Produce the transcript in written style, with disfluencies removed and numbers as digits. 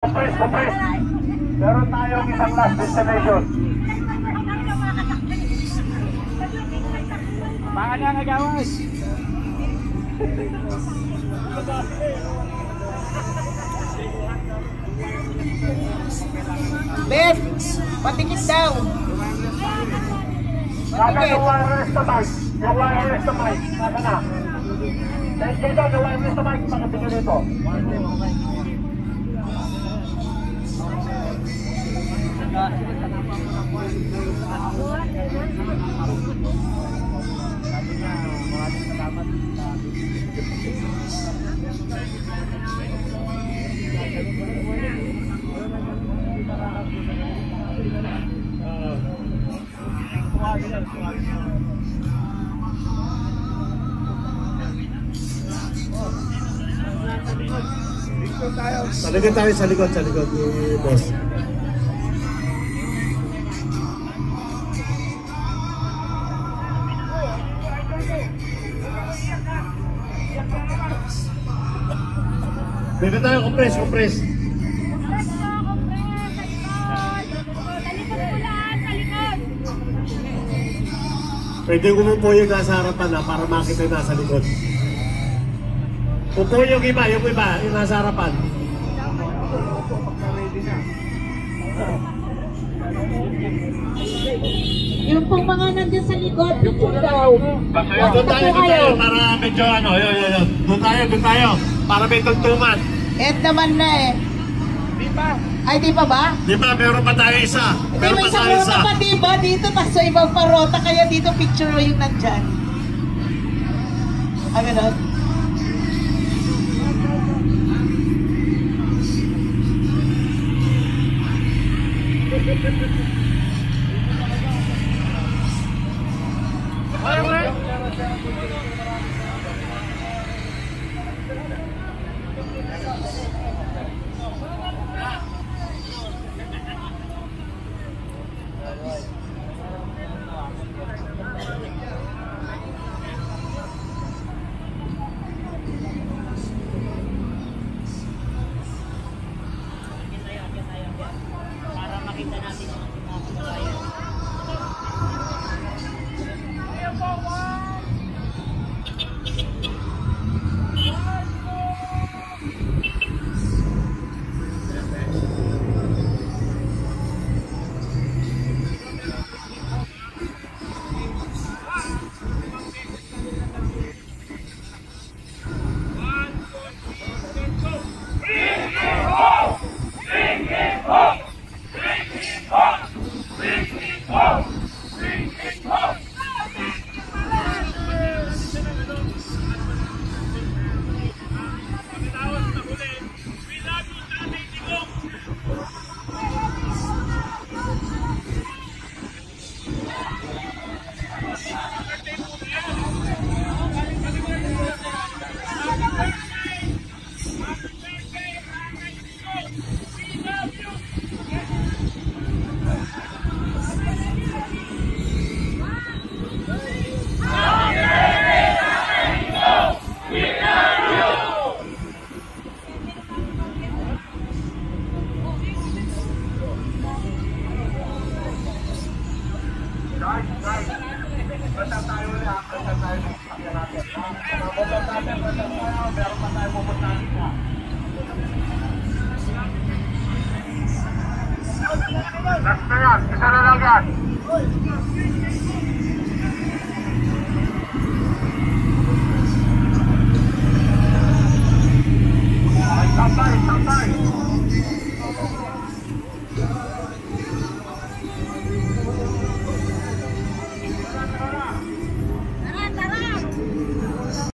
Compress. Meron tayong isang last destination. Baka na nagawas. Ben, patikit daw. Nasa yung wireless na mic. Yung wireless na mic. Nasa na. Dito, yung wireless na mic. Pakatingin dito. Talaga tayo sa likod ni boss. Pwede tayo compress. Pwede umupo yung nasa harapan na para makita yung nasa likod. Upo yung iba, yung nasa harapan. Yung pong mga nandun sa likod, picture daw. Doon tayo para medyo yun. Doon tayo para may tugtungan. Naman na eh. Di ba? Ay, di pa ba? Di ba, meron pa tayo isa. May isang rota pa, di ba? Dito, tapos sa ibang parota, kaya dito picture mo yung nandyan. Ah, gano'n? Last na yan, isa na lang yan. Ay, sabay.